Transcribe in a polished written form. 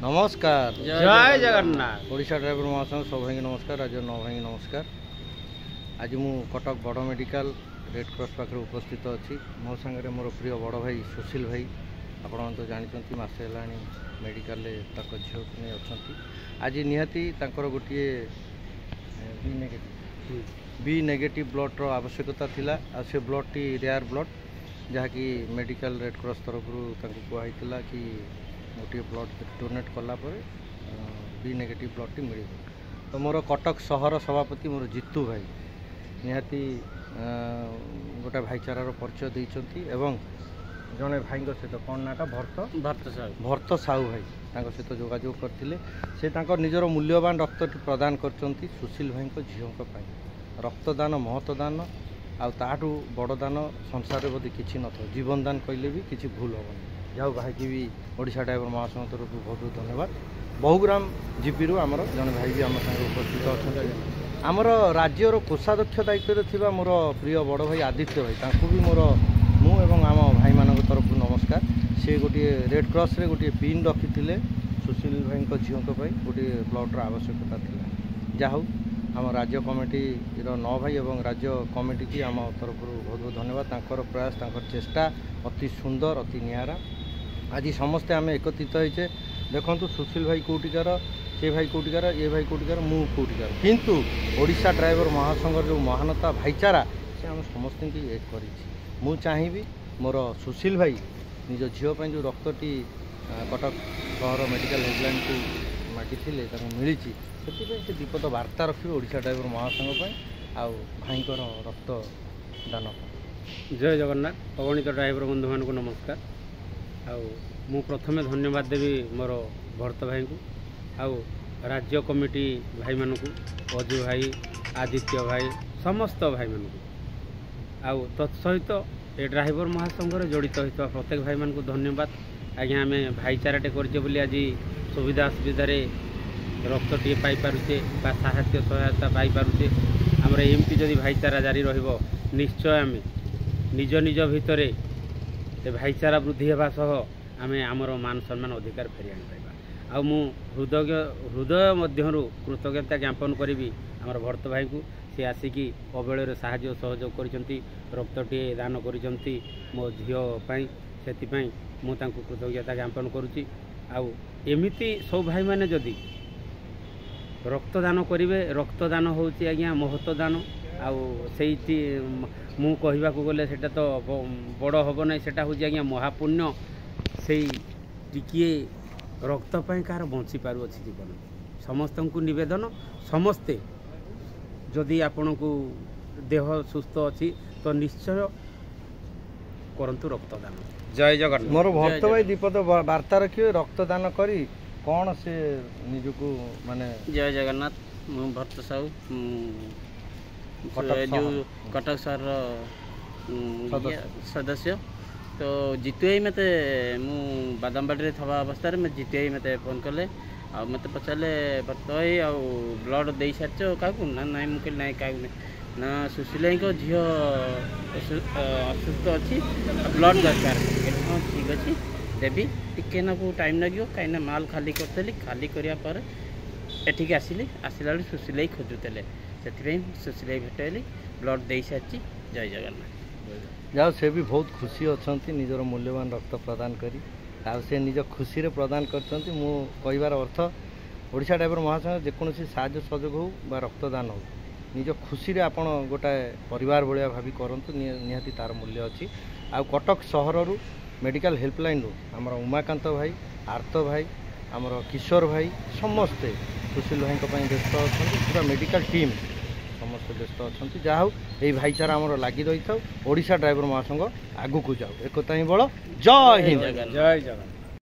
नमस्कार जय जगन्नाथ ओडिशा ड्राइवर महासंघ सब भाई नमस्कार राज्य नौ भाई नमस्कार। आज मु कटक बड़ मेडिकल रेड क्रॉस पाखे उपस्थित अच्छी मो सांगे मोर प्रिय बड़ भाई सुशील भाई आपण तो जानते मसे है मेडिकल झील को नहीं अच्छा आज निहाती गोटे बी नेगेटिव ब्लड आवश्यकता थिला आ से ब्लड टी रेयर ब्लड जहाँकि मेडिकल रेड क्रॉस तरफ कहला कि गोटे ब्लड डोनेट कलापर बी नेगेटिव ब्लड टी मिल तो मोर कटक सहर सभापति मोर जितू भाई निहाती गोटे भाईचारार परिचय देइछंती एवं जड़े भाई सहित कौन नाटा भरत साहू भाई सहित जोगाजोग करते से निजर मूल्यवान रक्त प्रदान करचंती सुशील भाई झील रक्तदान महत्वदान आठू बड़ दान संसार बोधे किसी न था जीवन दान कहले भी किसी भूल हेनी जाऊ भाई की भी ओडिशा ड्राइवर महासंघ तरफ बहुत बहुत धन्यवाद। बहुग्राम जीपी आमर जड़े भाई भी आम साथ उपस्थित अच्छा आमर राज्यर कोषाध्यक्ष दायित्व थी मोर प्रिय बड़ भाई आदित्य भाई भी मोर मु एवं आम भाई मान तरफ नमस्कार। से गोटे रेड क्रॉस रे गोटे पिन रखी सुशील भाई झील गोटे ब्लडर आवश्यकता थी जहाँ आम राज्य कमिटी नौ भाई एवं राज्य कमिटी की आम तरफ बहुत बहुत धन्यवाद। प्रयास चेष्टा अति सुंदर अति निरा आज समस्ते आम एकत्रित होइचे देखु सुशील भाई कौटिकार से भाई कौटिकार ये भाई कौटिकार मु कौटिकार किंतु ओडिशा ड्राइवर महासंघ जो महानता भाईचारा से आम समस्त की एक करी चाहिए मोर सुशील भाई निज झील जो रक्तटी कटक सहर मेडिकल हेल्पलाइन को मागिले मिली से विपद वार्ता रखिए ओडिशा ड्राइवर महासंघ आउ भाई रक्त दान। जय जगन्नाथ अगणित ड्राइवर बंधु मान को नमस्कार। मु प्रथमे धन्यवाद देवी मोर भरत भाई को आउ राज्य कमिटी भाई मान को अजू भाई आदित्य भाई समस्त भाई मान को आउ तत्सहित ए ड्राइवर महासंघ जड़ित होता प्रत्येक भाई मान को धन्यवाद। आज्ञा आम भाईचाराटे कर आज सुविधा असुविधा रक्त टे पाइपे साहित्य सहायता पाइपे आमर एमती जदि भाईचारा जारी रहिबो निश्चय आम निज निज भितर भाईचारा वृद्धि होगा सह आम आमर मान सम्मान अधिकार फेरी आनी पाइबा। आ मु हृदय मध्यरु कृतज्ञता ज्ञापन करी आमर भरत भाई को सी आसिकी अवहेल साहाय्य सहयोग करछंती रक्त टे दान करछंती मो झील से मु तांको कृतज्ञता ज्ञापन करुच्ची। आउ एमिति सब भाई माने जदि रक्तदान करेंगे रक्तदान हूँ आज्ञा महत्वदान आईटी मु कहवा गले से तो बड़ हम ना से आज्ञा महापुण्य से टिके रक्तपाई कार बंची पार अच्छी जीवन समस्त को नवेदन समस्ते जदि आपण को देह सुस्थ अच्छी तो निश्चय करंतु रक्तदान। जय जगन्नाथ। मोर भक्त भाई दीपद वार्ता रखिए रक्तदान करी कौन से निजको माने। जय जगन्नाथ मु भरत साहू जो कटक शहर सदस्य तो जीतु मत मु बादामबाड़ी थवा अवस्था मैं जीतु मत फोन कले आ मत पचारे भरत भाई आ ब्लड दे सारी क्या ना ना मुझे ना क्या ना सुशील को झील असुस्थ अच्छी ब्लड दरकार हाँ ठीक अच्छे देवी टिके ना टाइम लगे कहीं माल खाली करी खाली करापर एठिक आसिली आसला सुशील खोजुले से सुशील भेटली ब्लड दे सारी। जय जगन्नाथ। जाओ से भी बहुत खुशी अच्छा निजर मूल्यवान रक्त प्रदान करी से निज खुशी प्रदान कर मो कहबार अर्थ ओडिशा ड्राइवर महासंघ जेकोसी साहाय्य सहयोग हो बा रक्तदान हो निज खुशी रे आपण गोटाए परिवार भाया भावी करंतु निहाती तार मूल्य अच्छी। आ कटक सहर मेडिकल हेल्पलाइन आमर उमाकांत भाई आर्त भाई आमर किशोर भाई समस्ते सुशील भाई व्यस्त अच्छा पूरा मेडिकल टीम समस्त व्यस्त अच्छा जहाँ यही भाईचारा आमर लगी रही था ओडिशा ड्राइवर महासंघ आगू को जाओ एकता ही बल। जय हिंद। जय जगन्नाथ।